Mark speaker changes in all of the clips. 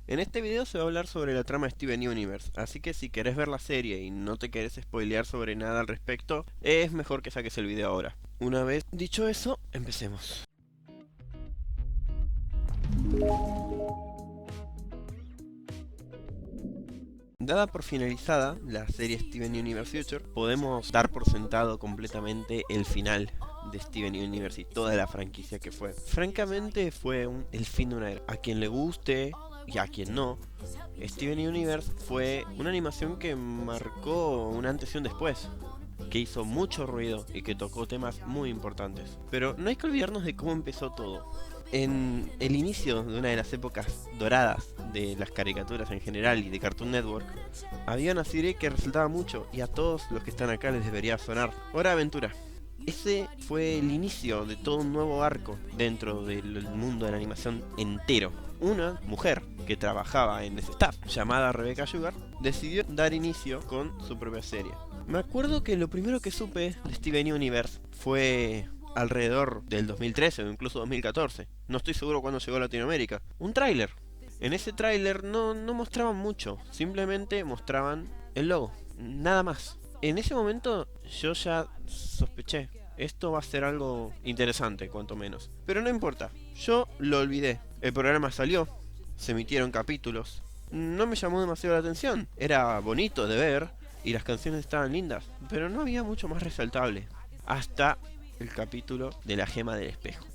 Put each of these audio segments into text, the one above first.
Speaker 1: En este video se va a hablar sobre la trama de Steven Universe, así que si querés ver la serie y no te querés spoilear sobre nada al respecto, es mejor que saques el video ahora. Una vez dicho eso, empecemos. Dada por finalizada la serie Steven Universe Future, podemos dar por sentado completamente el final de Steven Universe y toda la franquicia que fue. Francamente fue el fin de una era. A quien le guste y a quien no, Steven Universe fue una animación que marcó un antes y un después, que hizo mucho ruido y que tocó temas muy importantes. Pero no hay que olvidarnos de cómo empezó todo. En el inicio de una de las épocas doradas de las caricaturas en general y de Cartoon Network, había una serie que resaltaba mucho y a todos los que están acá les debería sonar: Hora de Aventura. Ese fue el inicio de todo un nuevo arco dentro del mundo de la animación entero. Una mujer que trabajaba en ese staff, llamada Rebecca Sugar, decidió dar inicio con su propia serie. Me acuerdo que lo primero que supe de Steven Universe fue alrededor del 2013 o incluso 2014. No estoy seguro cuándo llegó a Latinoamérica. Un tráiler. En ese tráiler no mostraban mucho, simplemente mostraban el logo, nada más. En ese momento yo ya sospeché, esto va a ser algo interesante, cuanto menos. Pero no importa, yo lo olvidé. El programa salió, se emitieron capítulos. No me llamó demasiado la atención, era bonito de ver y las canciones estaban lindas, pero no había mucho más resaltable. Hasta el capítulo de la gema del espejo.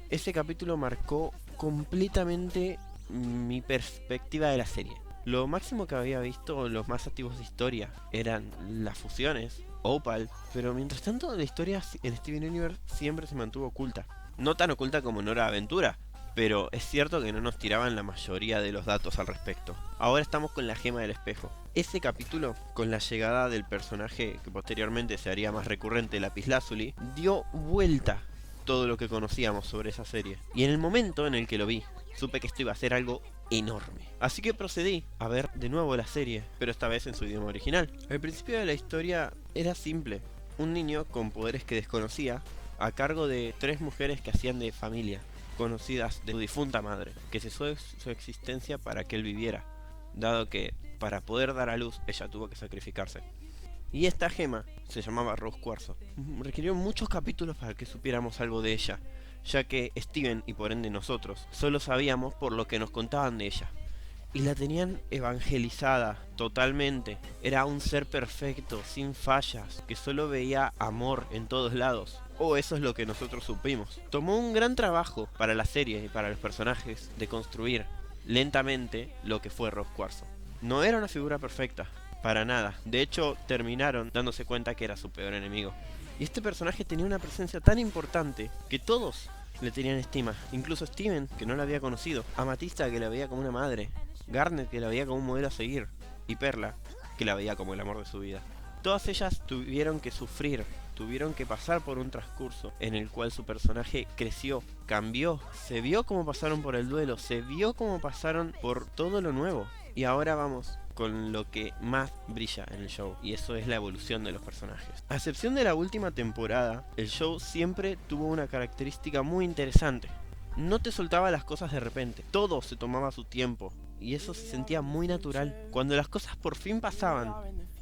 Speaker 1: Ese capítulo marcó completamente mi perspectiva de la serie. Lo máximo que había visto, los más activos de historia, eran las fusiones, Opal, pero mientras tanto la historia en Steven Universe siempre se mantuvo oculta. No tan oculta como en Hora de Aventura, pero es cierto que no nos tiraban la mayoría de los datos al respecto. Ahora estamos con la gema del espejo. Ese capítulo, con la llegada del personaje que posteriormente se haría más recurrente, Lapislázuli, dio vuelta todo lo que conocíamos sobre esa serie. Y en el momento en el que lo vi, supe que esto iba a ser algo enorme. Así que procedí a ver de nuevo la serie, pero esta vez en su idioma original. El principio de la historia era simple. Un niño con poderes que desconocía, a cargo de 3 mujeres que hacían de familia, conocidas de su difunta madre, que cesó su existencia para que él viviera, dado que para poder dar a luz ella tuvo que sacrificarse. Y esta gema se llamaba Rose Cuarzo. Requirió muchos capítulos para que supiéramos algo de ella, ya que Steven y por ende nosotros solo sabíamos por lo que nos contaban de ella. Y la tenían evangelizada totalmente. Era un ser perfecto, sin fallas, que solo veía amor en todos lados. O eso es lo que nosotros supimos. Tomó un gran trabajo para la serie y para los personajes de construir lentamente lo que fue Rose Cuarzo. No era una figura perfecta, para nada. De hecho, terminaron dándose cuenta que era su peor enemigo. Y este personaje tenía una presencia tan importante que todos le tenían estima. Incluso Steven, que no la había conocido. Amatista, que la veía como una madre. Garnet, que la veía como un modelo a seguir. Y Perla, que la veía como el amor de su vida. Todas ellas tuvieron que sufrir, tuvieron que pasar por un transcurso en el cual su personaje creció, cambió, se vio cómo pasaron por el duelo, se vio cómo pasaron por todo lo nuevo. Y ahora vamos con lo que más brilla en el show, y eso es la evolución de los personajes. A excepción de la última temporada, el show siempre tuvo una característica muy interesante. No te soltaba las cosas de repente, todo se tomaba su tiempo, y eso se sentía muy natural. Cuando las cosas por fin pasaban,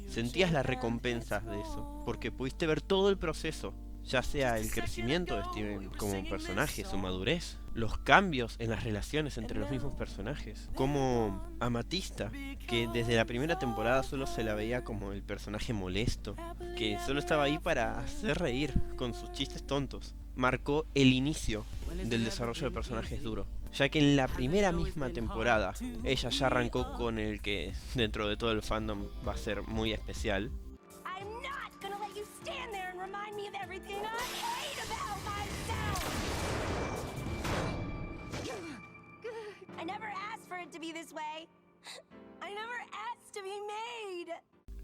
Speaker 1: sentías la recompensa de eso, porque pudiste ver todo el proceso, ya sea el crecimiento de Steven como personaje, su madurez, los cambios en las relaciones entre los mismos personajes, como Amatista, que desde la primera temporada solo se la veía como el personaje molesto, que solo estaba ahí para hacer reír con sus chistes tontos, marcó el inicio del desarrollo de personajes duro, ya que en la primera misma temporada ella ya arrancó con el que dentro de todo el fandom va a ser muy especial. I'm not gonna let you stand there and remind me of everything I hate about myself. I never asked for it to be this way. I never asked to be made.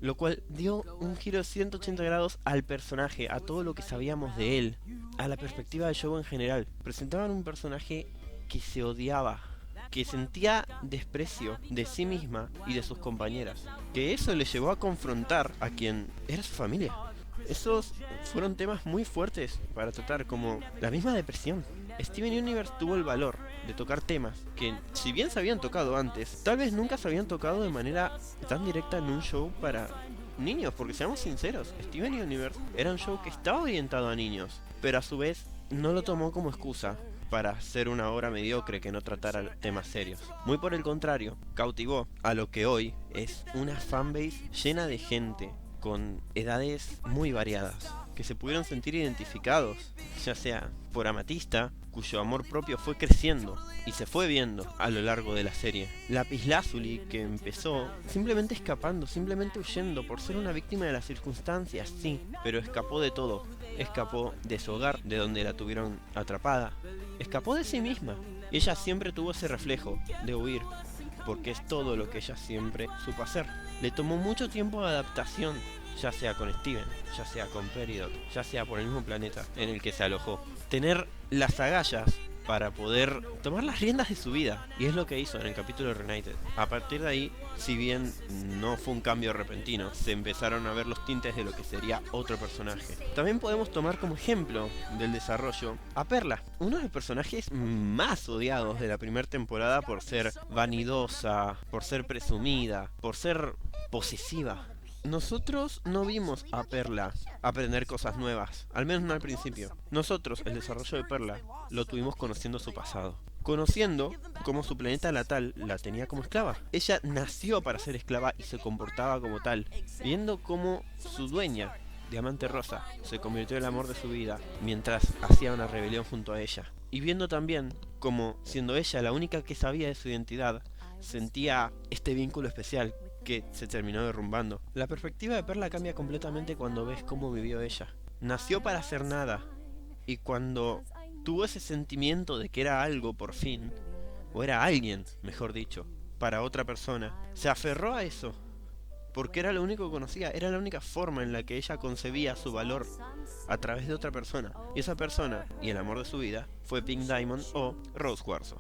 Speaker 1: Lo cual dio un giro de 180 grados al personaje, a todo lo que sabíamos de él, a la perspectiva del show en general. Presentaban un personaje que se odiaba, que sentía desprecio de sí misma y de sus compañeras, que eso le llevó a confrontar a quien era su familia. Esos fueron temas muy fuertes para tratar, como la misma depresión. Steven Universe tuvo el valor de tocar temas que, si bien se habían tocado antes, tal vez nunca se habían tocado de manera tan directa en un show para niños, porque seamos sinceros, Steven Universe era un show que estaba orientado a niños, pero a su vez no lo tomó como excusa para ser una obra mediocre que no tratara temas serios. Muy por el contrario, cautivó a lo que hoy es una fanbase llena de gente con edades muy variadas, que se pudieron sentir identificados, ya sea por Amatista, cuyo amor propio fue creciendo y se fue viendo a lo largo de la serie. Lapislázuli, que empezó simplemente escapando, simplemente huyendo por ser una víctima de las circunstancias, sí, pero escapó de todo. Escapó de su hogar, de donde la tuvieron atrapada. Escapó de sí misma. Ella siempre tuvo ese reflejo de huir, porque es todo lo que ella siempre supo hacer. Le tomó mucho tiempo de adaptación, ya sea con Steven, ya sea con Peridot, ya sea por el mismo planeta en el que se alojó. Tener las agallas para poder tomar las riendas de su vida, y es lo que hizo en el capítulo de Reunited. A partir de ahí, si bien no fue un cambio repentino, se empezaron a ver los tintes de lo que sería otro personaje. También podemos tomar como ejemplo del desarrollo a Perla, uno de los personajes más odiados de la primera temporada por ser vanidosa, por ser presumida, por ser posesiva. Nosotros no vimos a Perla aprender cosas nuevas, al menos no al principio. Nosotros, el desarrollo de Perla, lo tuvimos conociendo su pasado. Conociendo cómo su planeta natal la tenía como esclava. Ella nació para ser esclava y se comportaba como tal. Viendo cómo su dueña, Diamante Rosa, se convirtió en el amor de su vida mientras hacía una rebelión junto a ella. Y viendo también cómo, siendo ella la única que sabía de su identidad, sentía este vínculo especial que se terminó derrumbando. La perspectiva de Perla cambia completamente cuando ves cómo vivió ella. Nació para hacer nada, y cuando tuvo ese sentimiento de que era algo por fin, o era alguien, mejor dicho, para otra persona, se aferró a eso, porque era lo único que conocía, era la única forma en la que ella concebía su valor a través de otra persona. Y esa persona, y el amor de su vida, fue Pink Diamond o Rose Cuarzo.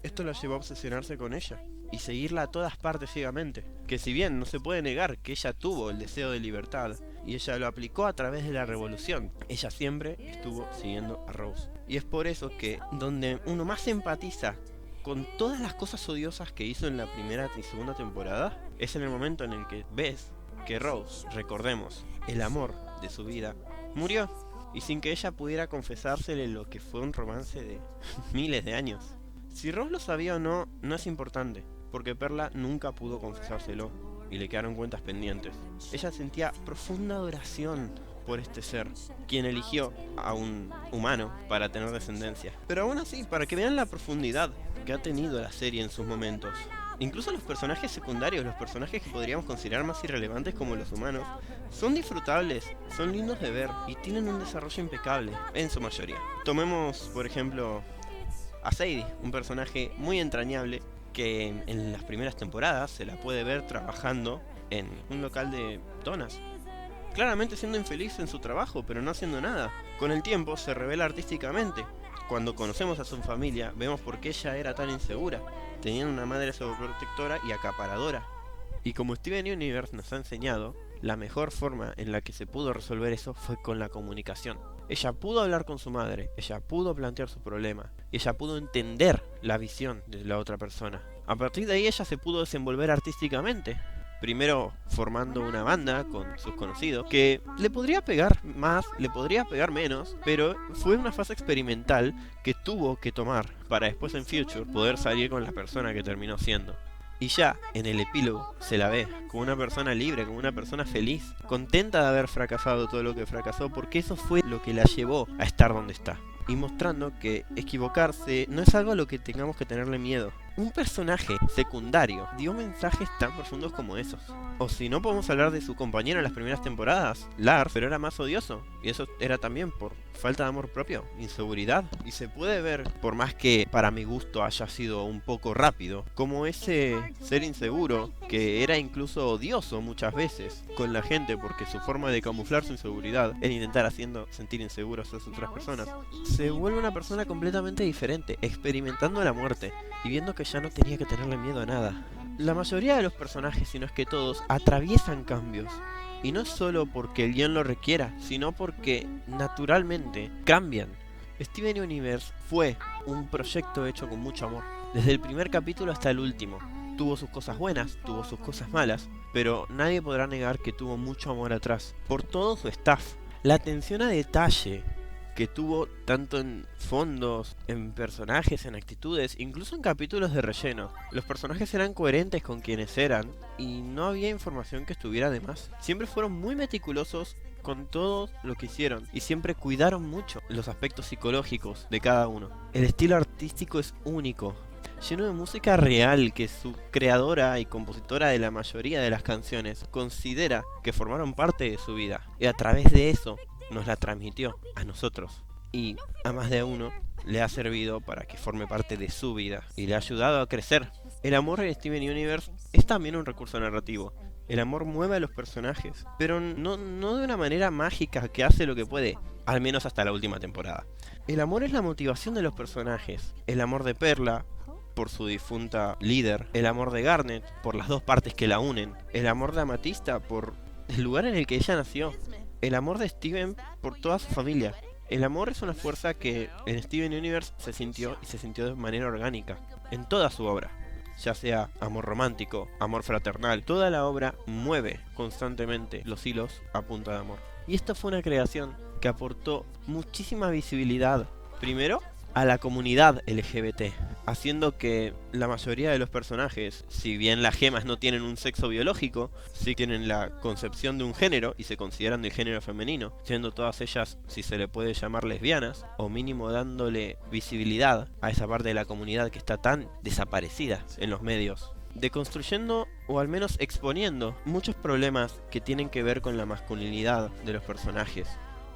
Speaker 1: Esto la llevó a obsesionarse con ella y seguirla a todas partes ciegamente. Que si bien no se puede negar que ella tuvo el deseo de libertad y ella lo aplicó a través de la revolución, ella siempre estuvo siguiendo a Rose. Y es por eso que donde uno más empatiza con todas las cosas odiosas que hizo en la primera y segunda temporada es en el momento en el que ves que Rose, recordemos, el amor de su vida, murió, y sin que ella pudiera confesársele lo que fue un romance de miles de años. Si Rose lo sabía o no, no es importante, porque Perla nunca pudo confesárselo y le quedaron cuentas pendientes. Ella sentía profunda adoración por este ser, quien eligió a un humano para tener descendencia. Pero aún así, para que vean la profundidad que ha tenido la serie en sus momentos, incluso los personajes secundarios, los personajes que podríamos considerar más irrelevantes como los humanos, son disfrutables, son lindos de ver y tienen un desarrollo impecable, en su mayoría. Tomemos, por ejemplo, a Sadie, un personaje muy entrañable que en las primeras temporadas se la puede ver trabajando en un local de donas, claramente siendo infeliz en su trabajo, pero no haciendo nada. Con el tiempo se revela artísticamente. Cuando conocemos a su familia, vemos por qué ella era tan insegura. Tenían una madre sobreprotectora y acaparadora. Y como Steven Universe nos ha enseñado, la mejor forma en la que se pudo resolver eso fue con la comunicación. Ella pudo hablar con su madre, ella pudo plantear su problema, ella pudo entender la visión de la otra persona. A partir de ahí ella se pudo desenvolver artísticamente. Primero formando una banda con sus conocidos, que le podría pegar más, le podría pegar menos, pero fue una fase experimental que tuvo que tomar para después en Future poder salir con la persona que terminó siendo. Y ya en el epílogo se la ve como una persona libre, como una persona feliz, contenta de haber fracasado todo lo que fracasó, porque eso fue lo que la llevó a estar donde está. Y mostrando que equivocarse no es algo a lo que tengamos que tenerle miedo. Un personaje secundario dio mensajes tan profundos como esos. O si no, podemos hablar de su compañero en las primeras temporadas, Lars, pero era más odioso. Y eso era también por falta de amor propio, inseguridad. Y se puede ver, por más que para mi gusto haya sido un poco rápido, como ese ser inseguro, que era incluso odioso muchas veces con la gente, porque su forma de camuflar su inseguridad era intentar haciendo sentir inseguros a las otras personas, se vuelve una persona completamente diferente, experimentando la muerte y viendo que ya no tenía que tenerle miedo a nada. La mayoría de los personajes, si no es que todos, atraviesan cambios. Y no solo porque el guión lo requiera, sino porque naturalmente cambian. Steven Universe fue un proyecto hecho con mucho amor. Desde el primer capítulo hasta el último. Tuvo sus cosas buenas, tuvo sus cosas malas, pero nadie podrá negar que tuvo mucho amor atrás. Por todo su staff. La atención a detalle que tuvo tanto en fondos, en personajes, en actitudes, incluso en capítulos de relleno. Los personajes eran coherentes con quienes eran y no había información que estuviera de más. Siempre fueron muy meticulosos con todo lo que hicieron y siempre cuidaron mucho los aspectos psicológicos de cada uno. El estilo artístico es único, lleno de música real que su creadora y compositora de la mayoría de las canciones considera que formaron parte de su vida y a través de eso nos la transmitió a nosotros y a más de uno le ha servido para que forme parte de su vida y le ha ayudado a crecer. El amor en Steven Universe es también un recurso narrativo. El amor mueve a los personajes, pero no de una manera mágica que hace lo que puede, al menos hasta la última temporada. El amor es la motivación de los personajes. El amor de Perla por su difunta líder, el amor de Garnet por las dos partes que la unen, el amor de Amatista por el lugar en el que ella nació, el amor de Steven por toda su familia. El amor es una fuerza que en Steven Universe se sintió de manera orgánica, en toda su obra. Ya sea amor romántico, amor fraternal, toda la obra mueve constantemente los hilos a punta de amor. Y esta fue una creación que aportó muchísima visibilidad, primero, a la comunidad LGBT, haciendo que la mayoría de los personajes, si bien las gemas no tienen un sexo biológico, sí tienen la concepción de un género y se consideran del género femenino, siendo todas ellas, si se le puede llamar, lesbianas, o mínimo dándole visibilidad a esa parte de la comunidad que está tan desaparecida en los medios, deconstruyendo o al menos exponiendo muchos problemas que tienen que ver con la masculinidad de los personajes,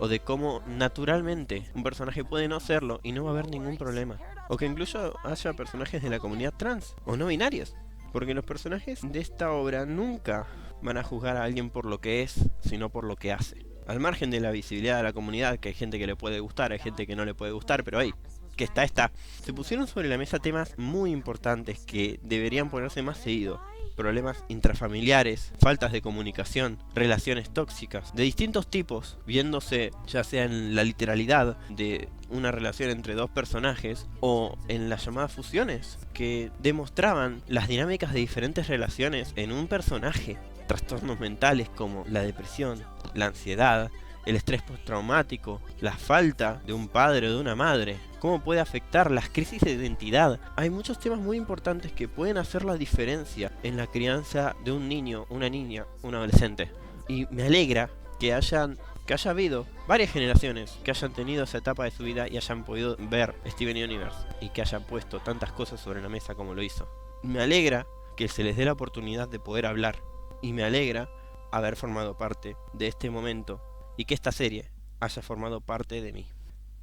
Speaker 1: o de cómo naturalmente un personaje puede no serlo y no va a haber ningún problema, o que incluso haya personajes de la comunidad trans o no binarios, porque los personajes de esta obra nunca van a juzgar a alguien por lo que es, sino por lo que hace. Al margen de la visibilidad de la comunidad, que hay gente que le puede gustar, hay gente que no le puede gustar, pero hey, que está. Se pusieron sobre la mesa temas muy importantes que deberían ponerse más seguido. Problemas intrafamiliares, faltas de comunicación, relaciones tóxicas, de distintos tipos, viéndose ya sea en la literalidad de una relación entre dos personajes o en las llamadas fusiones, que demostraban las dinámicas de diferentes relaciones en un personaje. Trastornos mentales como la depresión, la ansiedad, el estrés postraumático, la falta de un padre o de una madre, cómo puede afectar las crisis de identidad. Hay muchos temas muy importantes que pueden hacer la diferencia en la crianza de un niño, una niña, un adolescente. Y me alegra que haya habido varias generaciones que hayan tenido esa etapa de su vida y hayan podido ver Steven Universe y que hayan puesto tantas cosas sobre la mesa como lo hizo. Me alegra que se les dé la oportunidad de poder hablar y me alegra haber formado parte de este momento y que esta serie haya formado parte de mí.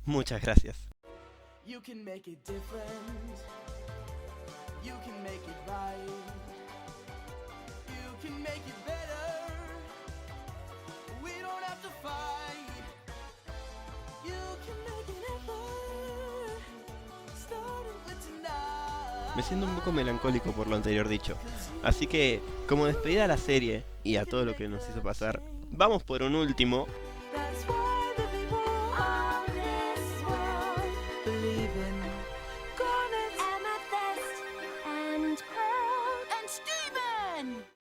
Speaker 1: Muchas gracias.
Speaker 2: You can make it different. You can make it right. You can make it better. We don't have to fight. You can make it effort. Starting with tonight.
Speaker 1: Me siento un poco melancólico por lo anterior dicho. Así que, como despedida a la serie y a todo lo que nos hizo pasar, vamos por un último.
Speaker 2: That's why the people of this world believe in Garnet, Amethyst, and Pearl, and Steven.